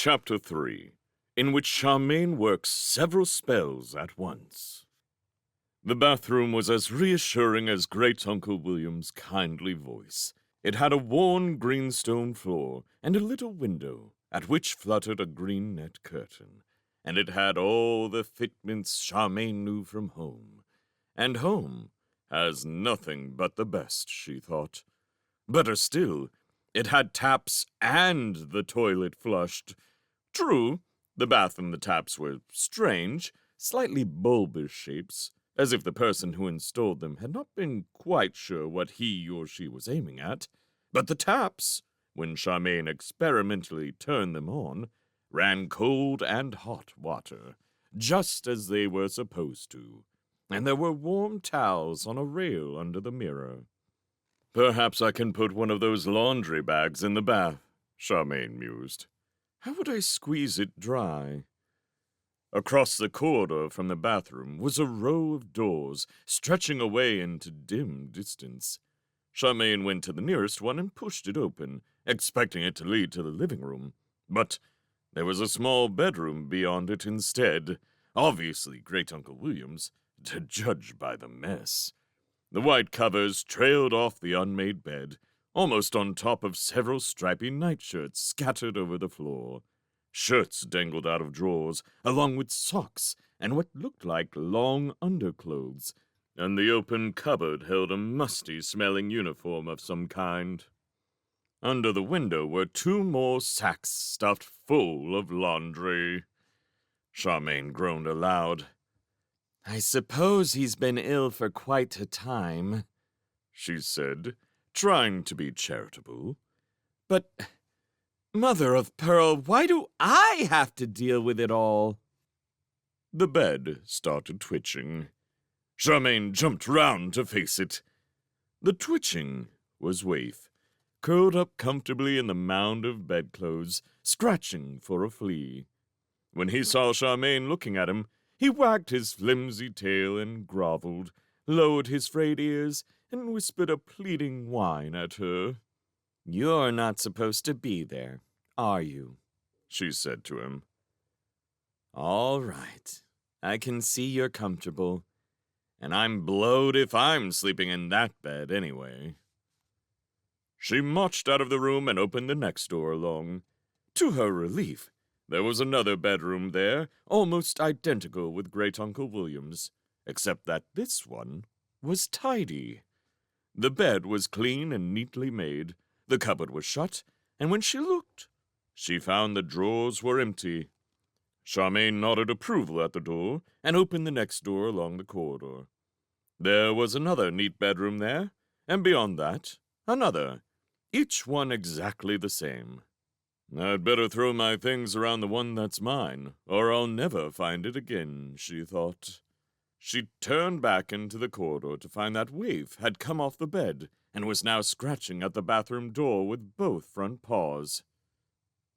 Chapter 3, in which Charmaine works several spells at once. The bathroom was as reassuring as Great-Uncle William's kindly voice. It had a worn greenstone floor and a little window, at which fluttered a green net curtain, and it had all the fitments Charmaine knew from home. And home has nothing but the best, she thought. Better still, it had taps and the toilet flushed. True, the bath and the taps were strange, slightly bulbous shapes, as if the person who installed them had not been quite sure what he or she was aiming at. But the taps, when Charmaine experimentally turned them on, ran cold and hot water, just as they were supposed to, and there were warm towels on a rail under the mirror. "Perhaps I can put one of those laundry bags in the bath," Charmaine mused. "How would I squeeze it dry?" Across the corridor from the bathroom was a row of doors stretching away into dim distance. Charmaine went to the nearest one and pushed it open, expecting it to lead to the living room. But there was a small bedroom beyond it instead, obviously Great-Uncle William's, to judge by the mess. The white covers trailed off the unmade bed, almost on top of several stripy nightshirts scattered over the floor. Shirts dangled out of drawers, along with socks and what looked like long underclothes, and the open cupboard held a musty-smelling uniform of some kind. Under the window were 2 more sacks stuffed full of laundry. Charmaine groaned aloud. "I suppose he's been ill for quite a time," she said, trying to be charitable. "But, Mother of Pearl, why do I have to deal with it all?" The bed started twitching. Charmaine jumped round to face it. The twitching was Waif, curled up comfortably in the mound of bedclothes, scratching for a flea. When he saw Charmaine looking at him, he wagged his flimsy tail and groveled, lowered his frayed ears, and whispered a pleading whine at her. "You're not supposed to be there, are you?" she said to him. "All right, I can see you're comfortable, and I'm blowed if I'm sleeping in that bed anyway." She marched out of the room and opened the next door along. To her relief, there was another bedroom there, almost identical with Great-Uncle William's, except that this one was tidy. The bed was clean and neatly made, the cupboard was shut, and when she looked, she found the drawers were empty. Charmaine nodded approval at the door and opened the next door along the corridor. There was another neat bedroom there, and beyond that, another, each one exactly the same. "I'd better throw my things around the one that's mine, or I'll never find it again," she thought. She turned back into the corridor to find that Waif had come off the bed and was now scratching at the bathroom door with both front paws.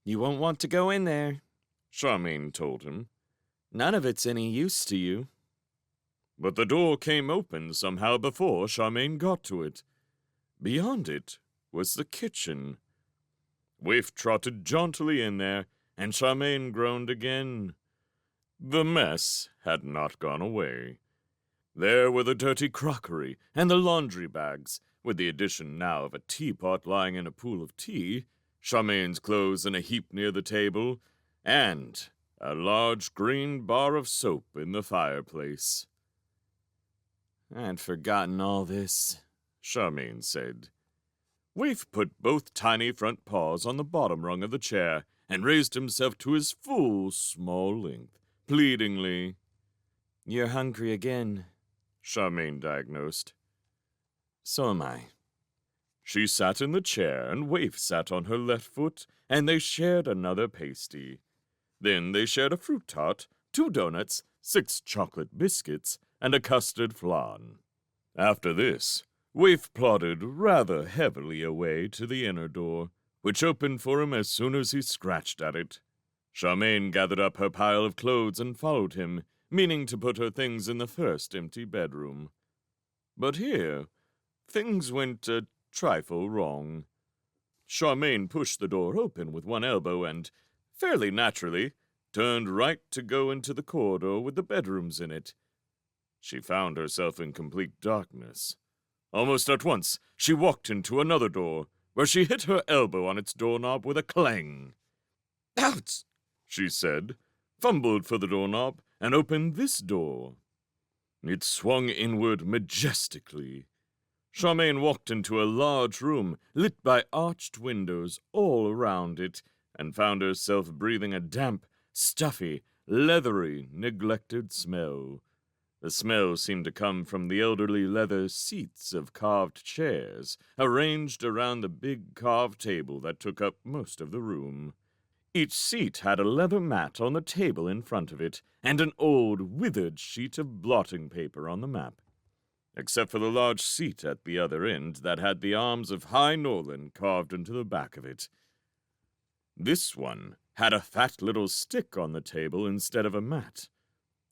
"You won't want to go in there," Charmaine told him. "None of it's any use to you." But the door came open somehow before Charmaine got to it. Beyond it was the kitchen. Waif trotted jauntily in there, and Charmaine groaned again. The mess had not gone away. There were the dirty crockery and the laundry bags, with the addition now of a teapot lying in a pool of tea, Charmaine's clothes in a heap near the table, and a large green bar of soap in the fireplace. "I'd forgotten all this," Charmaine said. Waif put both tiny front paws on the bottom rung of the chair and raised himself to his full small length, pleadingly. "You're hungry again," Charmaine diagnosed. "So am I." She sat in the chair, and Waif sat on her left foot, and they shared another pasty. Then they shared a fruit tart, 2 donuts, 6 chocolate biscuits, and a custard flan. After this, Waif plodded rather heavily away to the inner door, which opened for him as soon as he scratched at it. Charmaine gathered up her pile of clothes and followed him, meaning to put her things in the first empty bedroom. But here, things went a trifle wrong. Charmaine pushed the door open with one elbow and fairly naturally, turned right to go into the corridor with the bedrooms in it. She found herself in complete darkness. Almost at once, she walked into another door, where she hit her elbow on its doorknob with a clang. "Ouch!" she said, fumbled for the doorknob, and opened this door. It swung inward majestically. Charmaine walked into a large room lit by arched windows all around it, and found herself breathing a damp, stuffy, leathery, neglected smell. The smell seemed to come from the elderly leather seats of carved chairs, arranged around the big carved table that took up most of the room. Each seat had a leather mat on the table in front of it, and an old, withered sheet of blotting paper on the map, except for the large seat at the other end that had the arms of High Norland carved into the back of it. This one had a fat little stick on the table instead of a mat.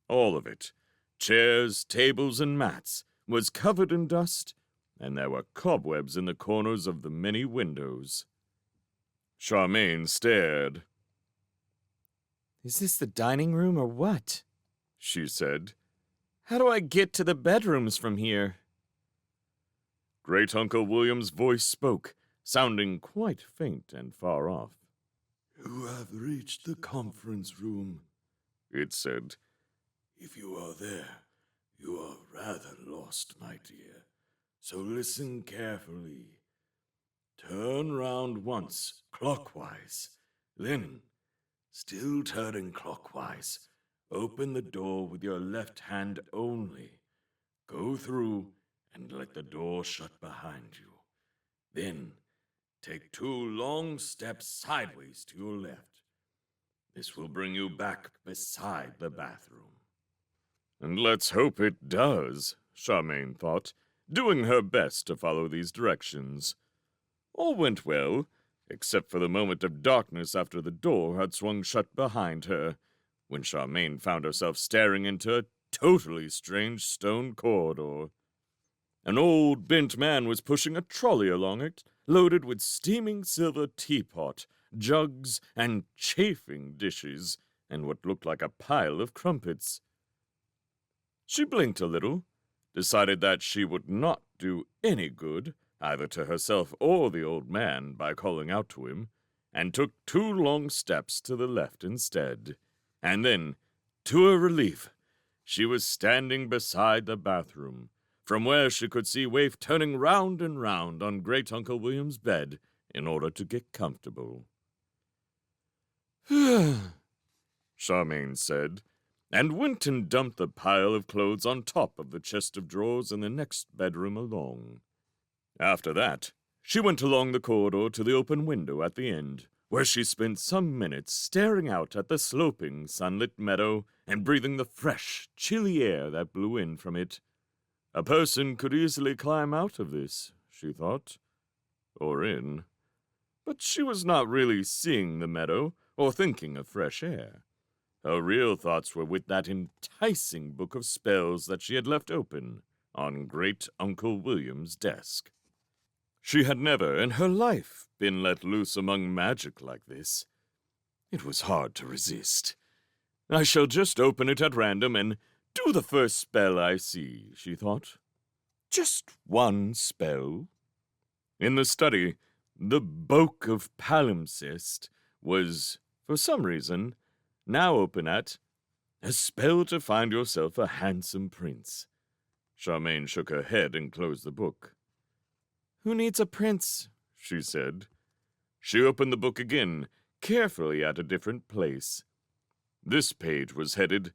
All of it, chairs, tables, and mats, was covered in dust, and there were cobwebs in the corners of the many windows. Charmaine stared. "Is this the dining room or what?" she said. "How do I get to the bedrooms from here?" Great Uncle William's voice spoke, sounding quite faint and far off. "You have reached the conference room," it said. "If you are there, you are rather lost, my dear. So listen carefully. Turn round once, clockwise. Then, still turning clockwise, open the door with your left hand only. Go through and let the door shut behind you. Then, take 2 long steps sideways to your left. This will bring you back beside the bathroom." And let's hope it does, Charmaine thought, doing her best to follow these directions. All went well, except for the moment of darkness after the door had swung shut behind her, when Charmaine found herself staring into a totally strange stone corridor. An old, bent man was pushing a trolley along it, loaded with steaming silver teapot, jugs, and chafing dishes, and what looked like a pile of crumpets. She blinked a little, decided that she would not do any good, either to herself or the old man, by calling out to him, and took 2 long steps to the left instead. And then, to her relief, she was standing beside the bathroom, from where she could see Waif turning round and round on Great Uncle William's bed in order to get comfortable. Charmaine said, and went and dumped the pile of clothes on top of the chest of drawers in the next bedroom along. After that, she went along the corridor to the open window at the end, where she spent some minutes staring out at the sloping, sunlit meadow and breathing the fresh, chilly air that blew in from it. A person could easily climb out of this, she thought, or in. But she was not really seeing the meadow or thinking of fresh air. Her real thoughts were with that enticing book of spells that she had left open on Great Uncle William's desk. She had never in her life been let loose among magic like this. It was hard to resist. I shall just open it at random and do the first spell I see, she thought. Just one spell. In the study, the Book of Palimpsest was, for some reason, now open at a spell to find yourself a handsome prince. Charmaine shook her head and closed the book. "Who needs a prince?" she said. She opened the book again, carefully at a different place. This page was headed,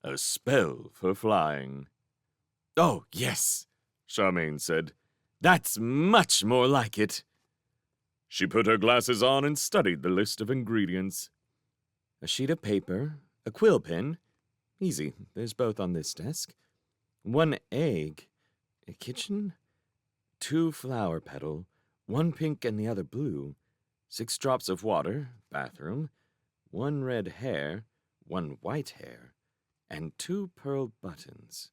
A Spell for Flying. "Oh, yes," Charmaine said. "That's much more like it." She put her glasses on and studied the list of ingredients. A sheet of paper, a quill pen. Easy, there's both on this desk. 1 egg. A kitchen. 2 flower petal, 1 pink and the other blue. 6 drops of water, bathroom. 1 red hair, 1 white hair, and 2 pearl buttons.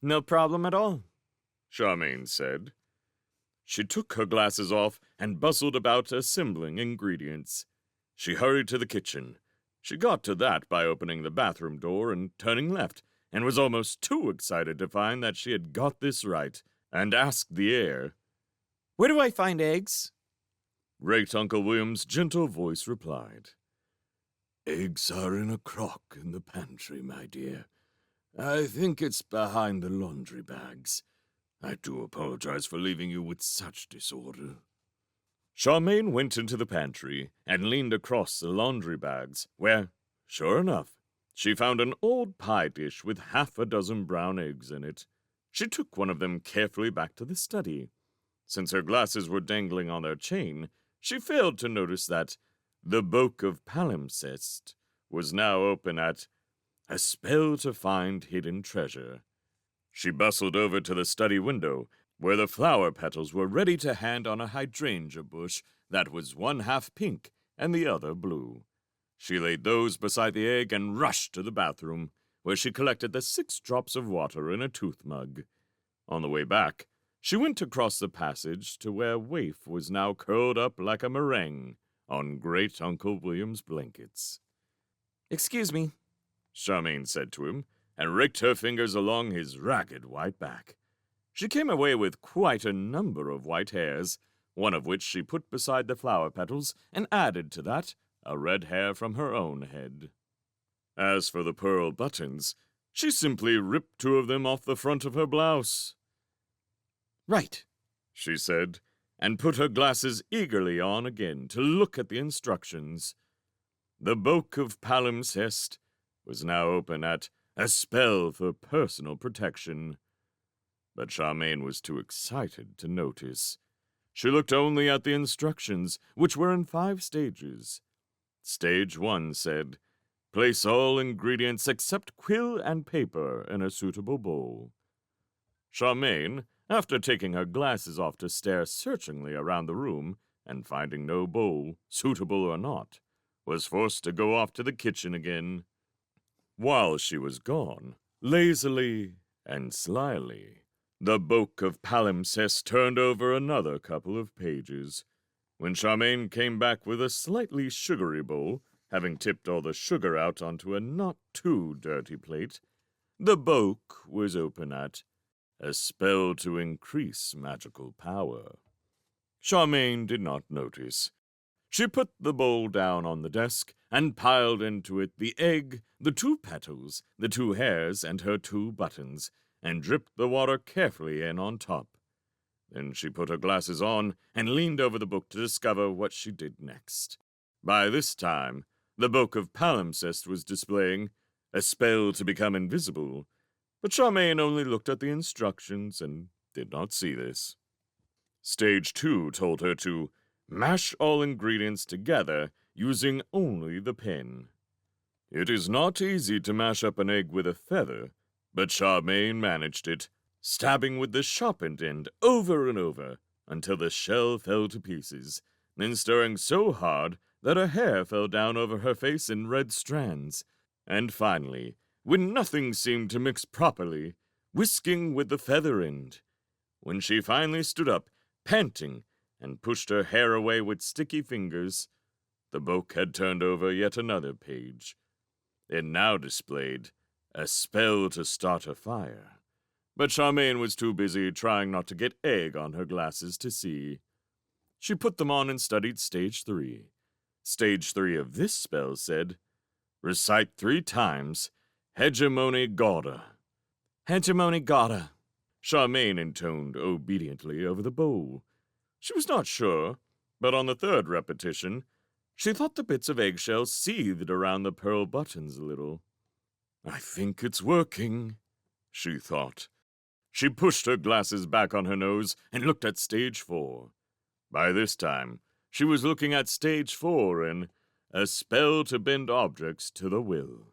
"No problem at all," Charmaine said. She took her glasses off and bustled about assembling ingredients. She hurried to the kitchen. She got to that by opening the bathroom door and turning left, and was almost too excited to find that she had got this right, and asked the air, Where do I find eggs? Great Uncle William's gentle voice replied, Eggs are in a crock in the pantry, my dear. I think it's behind the laundry bags. I do apologize for leaving you with such disorder. Charmaine went into the pantry and leaned across the laundry bags, where, sure enough, she found an old pie dish with half a dozen brown eggs in it. She took one of them carefully back to the study. Since her glasses were dangling on their chain, she failed to notice that the Book of Palimpsest was now open at A Spell to Find Hidden Treasure. She bustled over to the study window, where the flower petals were ready to hand on a hydrangea bush that was one half pink and the other blue. She laid those beside the egg and rushed to the bathroom, where she collected the 6 drops of water in a tooth mug. On the way back, she went across the passage to where Waif was now curled up like a meringue on Great Uncle William's blankets. Excuse me, Charmaine said to him, and raked her fingers along his ragged white back. She came away with quite a number of white hairs, one of which she put beside the flower petals, and added to that a red hair from her own head. As for the pearl buttons, she simply ripped 2 of them off the front of her blouse. Right, She said, and put her glasses eagerly on again to look at the instructions. The Book of Palimpsest was now open at A Spell for Personal Protection. But Charmaine was too excited to notice. She looked only at the instructions, which were in 5 stages. Stage 1 said, Place all ingredients except quill and paper in a suitable bowl. Charmaine, after taking her glasses off to stare searchingly around the room, and finding no bowl, suitable or not, was forced to go off to the kitchen again. While she was gone, lazily and slyly, the Book of Palimpsest turned over another couple of pages. When Charmaine came back with a slightly sugary bowl, having tipped all the sugar out onto a not-too-dirty plate, the book was open at A Spell to Increase Magical Power. Charmaine did not notice. She put the bowl down on the desk and piled into it the egg, the 2 petals, the 2 hairs, and her 2 buttons, and dripped the water carefully in on top. Then she put her glasses on and leaned over the book to discover what she did next. By this time, the Book of Palimpsest was displaying A Spell to Become Invisible, but Charmaine only looked at the instructions and did not see this. Stage 2 told her to mash all ingredients together using only the pen. It is not easy to mash up an egg with a feather, but Charmaine managed it, stabbing with the sharpened end over and over until the shell fell to pieces, then stirring so hard that her hair fell down over her face in red strands, and finally, when nothing seemed to mix properly, whisking with the feather end. When she finally stood up, panting, and pushed her hair away with sticky fingers, the book had turned over yet another page. It now displayed A Spell to Start a Fire. But Charmaine was too busy trying not to get egg on her glasses to see. She put them on and studied Stage 3. Stage 3 of this spell said, Recite 3 times, Hegemony Gauda. Hegemony Gauda. Charmaine intoned obediently over the bowl. She was not sure, but on the 3rd repetition, she thought the bits of eggshell seethed around the pearl buttons a little. I think it's working, she thought. She pushed her glasses back on her nose and looked at Stage 4. By this time, she was looking at Stage 4 in A Spell to Bend Objects to the Will.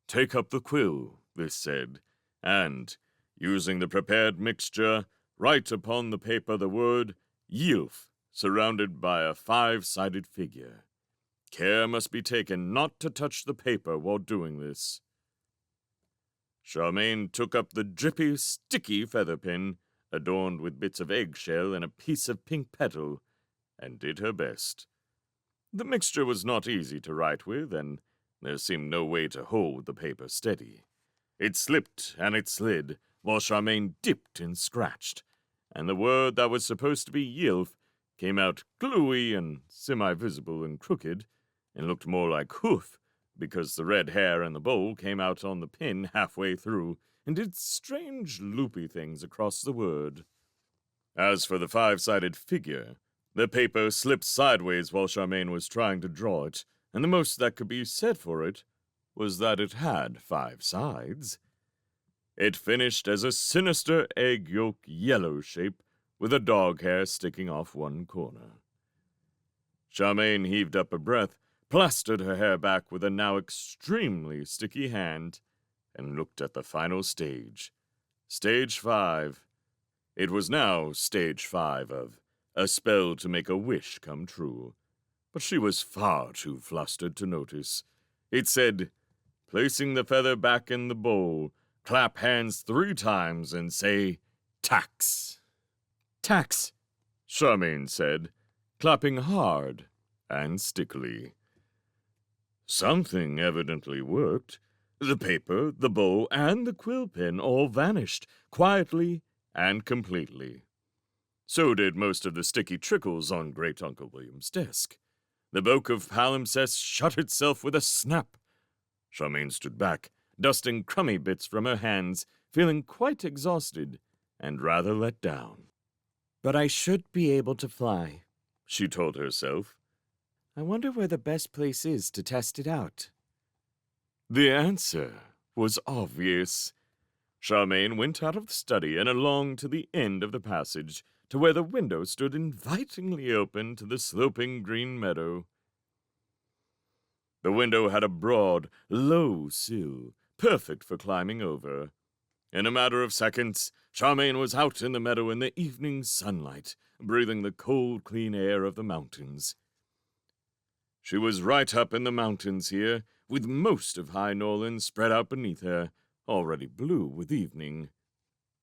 Take up the quill, this said, and, using the prepared mixture, write upon the paper the word Yilf, surrounded by a 5-sided figure. Care must be taken not to touch the paper while doing this. Charmaine took up the drippy, sticky feather pen, adorned with bits of eggshell and a piece of pink petal, and did her best. The mixture was not easy to write with, and there seemed no way to hold the paper steady. It slipped and it slid, while Charmaine dipped and scratched, and the word that was supposed to be Yilf came out gluey and semi-visible and crooked, and looked more like hoof, because the red hair in the bowl came out on the pin halfway through and did strange loopy things across the word. As for the five-sided figure, the paper slipped sideways while Charmaine was trying to draw it, and the most that could be said for it was that it had 5 sides. It finished as a sinister egg yolk yellow shape with a dog hair sticking off one corner. Charmaine heaved up a breath, plastered her hair back with a now extremely sticky hand, and looked at the final stage. Stage 5. It was now stage 5 of a spell to make a wish come true, but she was far too flustered to notice. It said, placing the feather back in the bowl, clap hands 3 times and say, tax. Tax, Charmaine said, clapping hard and stickily. Something evidently worked. The paper, the bowl, and the quill pen all vanished, quietly and completely. So did most of the sticky trickles on Great Uncle William's desk. The book of palimpsests shut itself with a snap. Charmaine stood back, dusting crummy bits from her hands, feeling quite exhausted and rather let down. but I should be able to fly. She told herself. I wonder where the best place is to test it out. The answer was obvious. Charmaine went out of the study and along to the end of the passage, to where the window stood invitingly open to the sloping green meadow. The window had a broad, low sill, perfect for climbing over. In a matter of seconds, Charmaine was out in the meadow in the evening sunlight, breathing the cold, clean air of the mountains. She was right up in the mountains here, with most of High Norland spread out beneath her, already blue with evening.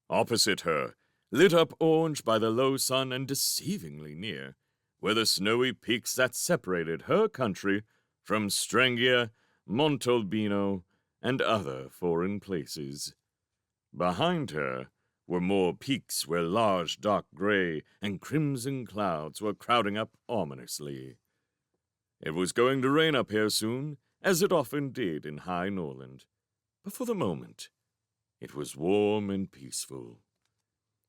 Opposite her, lit up orange by the low sun and deceivingly near, were the snowy peaks that separated her country from Strangia, Montalbino, and other foreign places. Behind her were more peaks where large dark gray and crimson clouds were crowding up ominously. It was going to rain up here soon, as it often did in High Norland, but for the moment it was warm and peaceful.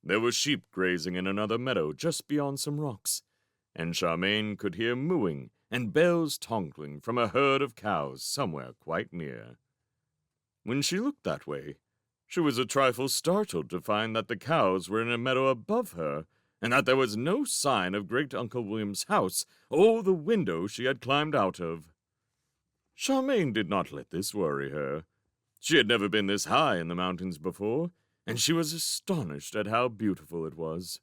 There were sheep grazing in another meadow just beyond some rocks, and Charmaine could hear mooing and bells tinkling from a herd of cows somewhere quite near. When she looked that way, she was a trifle startled to find that the cows were in a meadow above her, and that there was no sign of Great Uncle William's house or the window she had climbed out of. Charmaine did not let this worry her. She had never been this high in the mountains before, and she was astonished at how beautiful it was.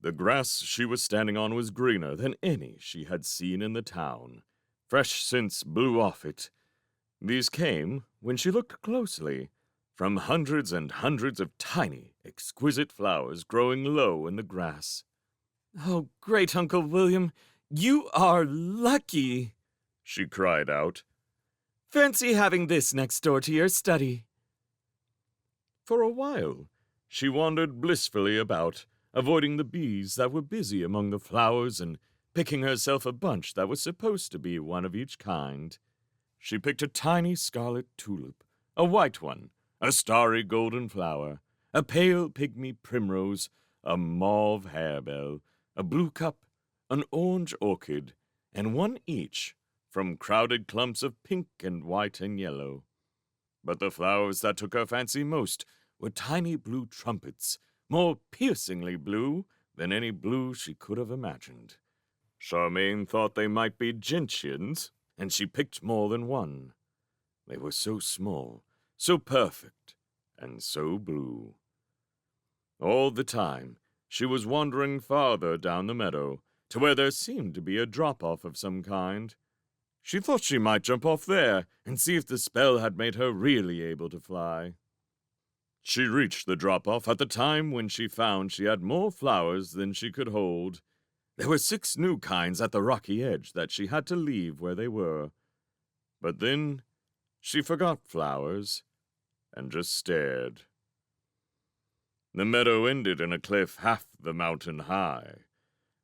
The grass she was standing on was greener than any she had seen in the town. Fresh scents blew off it. These came, when she looked closely, from hundreds and hundreds of tiny, exquisite flowers growing low in the grass. Oh, Great Uncle William, you are lucky, she cried out. Fancy having this next door to your study. For a while, she wandered blissfully about, avoiding the bees that were busy among the flowers and picking herself a bunch that was supposed to be one of each kind. She picked a tiny scarlet tulip, a white one, a starry golden flower, a pale pygmy primrose, a mauve harebell, a blue cup, an orange orchid, and one each from crowded clumps of pink and white and yellow. But the flowers that took her fancy most were tiny blue trumpets, more piercingly blue than any blue she could have imagined. Charmaine thought they might be gentians, and she picked more than one. They were so small, so perfect, and so blue. All the time, she was wandering farther down the meadow, to where there seemed to be a drop-off of some kind. She thought she might jump off there and see if the spell had made her really able to fly. She reached the drop-off at the time when she found she had more flowers than she could hold, There were 6 new kinds at the rocky edge that she had to leave where they were. But then she forgot flowers and just stared. The meadow ended in a cliff half the mountain high.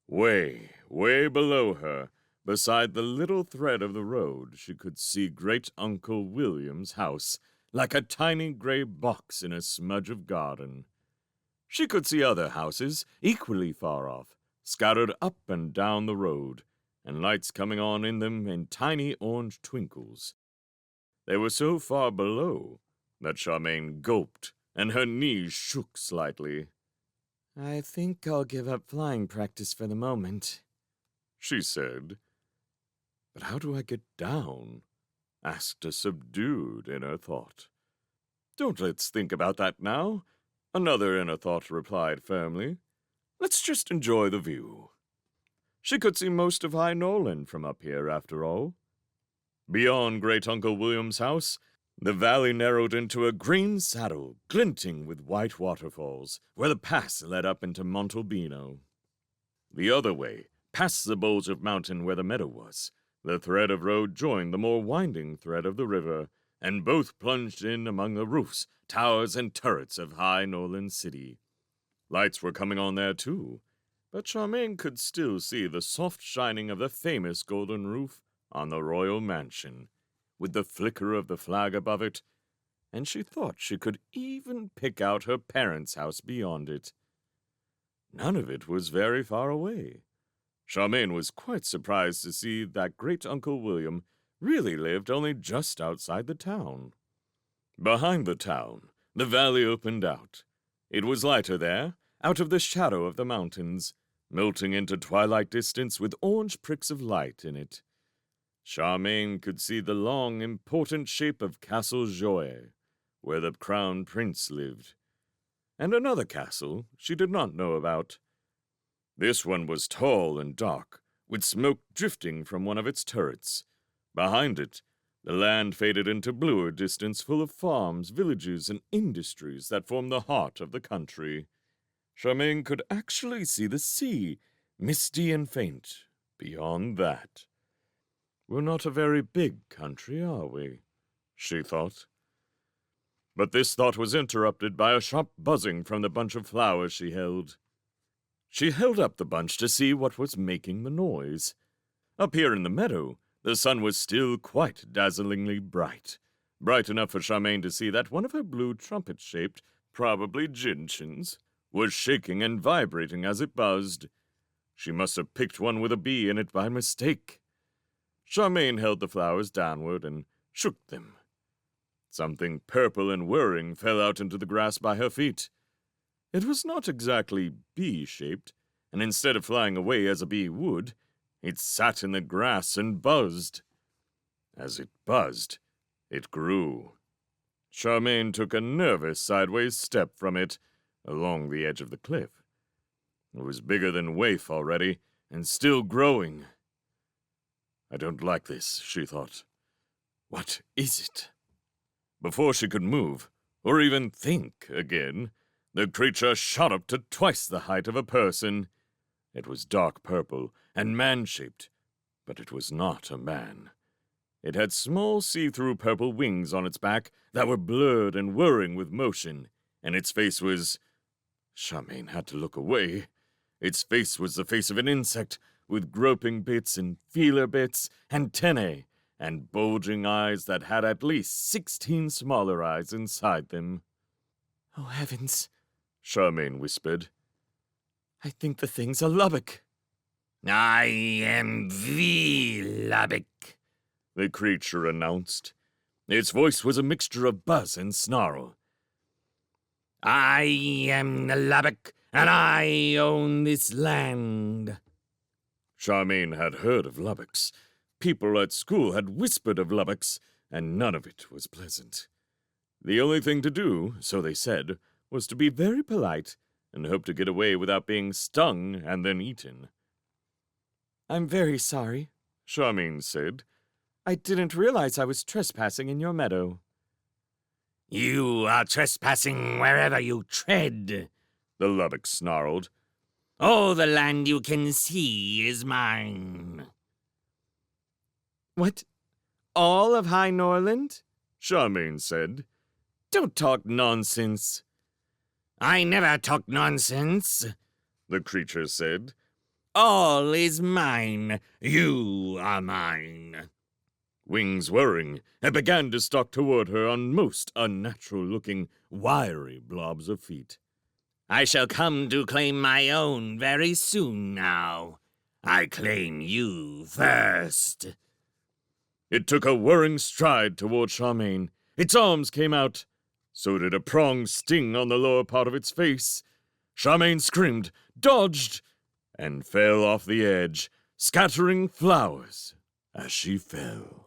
Way, way below her, beside the little thread of the road, she could see Great Uncle William's house, like a tiny gray box in a smudge of garden. She could see other houses, equally far off, scattered up and down the road, and lights coming on in them in tiny orange twinkles. They were so far below that Charmaine gulped, and her knees shook slightly. I think I'll give up flying practice for the moment, She said. But how do I get down? Asked a subdued inner thought. Don't let's think about that now, another inner thought replied firmly. Let's just enjoy the view. She could see most of High Norland from up here, after all. Beyond Great Uncle William's house, the valley narrowed into a green saddle, glinting with white waterfalls, where the pass led up into Montalbino. The other way, past the bulge of mountain where the meadow was, the thread of road joined the more winding thread of the river, and both plunged in among the roofs, towers, and turrets of High Norland City. Lights were coming on there, too, but Charmaine could still see the soft shining of the famous golden roof on the royal mansion, with the flicker of the flag above it, and she thought she could even pick out her parents' house beyond it. None of it was very far away. Charmaine was quite surprised to see that Great Uncle William really lived only just outside the town. Behind the town, the valley opened out. It was lighter there, out of the shadow of the mountains, melting into twilight distance with orange pricks of light in it. Charmaine could see the long, important shape of Castle Joy, where the crown prince lived, and another castle she did not know about. This one was tall and dark, with smoke drifting from one of its turrets. Behind it, the land faded into bluer distance full of farms, villages, and industries that formed the heart of the country. Charmaine could actually see the sea, misty and faint, beyond that. We're not a very big country, are we? She thought. But this thought was interrupted by a sharp buzzing from the bunch of flowers she held. She held up the bunch to see what was making the noise. Up here in the meadow, the sun was still quite dazzlingly bright, bright enough for Charmaine to see that one of her blue trumpet-shaped, probably gentians, was shaking and vibrating as it buzzed. She must have picked one with a bee in it by mistake. Charmaine held the flowers downward and shook them. Something purple and whirring fell out into the grass by her feet. It was not exactly bee-shaped, and instead of flying away as a bee would, it sat in the grass and buzzed. As it buzzed, it grew. Charmaine took a nervous sideways step from it along the edge of the cliff. It was bigger than Waif already, and still growing. I don't like this, she thought. What is it? Before she could move, or even think again, the creature shot up to twice the height of a person. It was dark purple and man-shaped, but it was not a man. It had small see-through purple wings on its back that were blurred and whirring with motion, and its face was... Charmaine had to look away. Its face was the face of an insect, with groping bits and feeler bits, antennae, and bulging eyes that had at least 16 smaller eyes inside them. Oh, heavens, Charmaine whispered. I think the thing's a Lubbock. I am the Lubbock, the creature announced. Its voice was a mixture of buzz and snarl. I am the Lubbock, and I own this land. Charmaine had heard of Lubbocks. People at school had whispered of Lubbocks, and none of it was pleasant. The only thing to do, so they said, was to be very polite and hope to get away without being stung and then eaten. I'm very sorry, Charmaine said. I didn't realize I was trespassing in your meadow. You are trespassing wherever you tread, the Lubbock snarled. All the land you can see is mine. What? All of High Norland? Charmaine said. Don't talk nonsense. I never talk nonsense. The creature said. All is mine. You are mine. Wings whirring, it began to stalk toward her on most unnatural-looking, wiry blobs of feet. I shall come to claim my own very soon now. I claim you first. It took a whirring stride toward Charmaine. Its arms came out. So did a prong sting on the lower part of its face. Charmaine screamed, dodged, and fell off the edge, scattering flowers as she fell.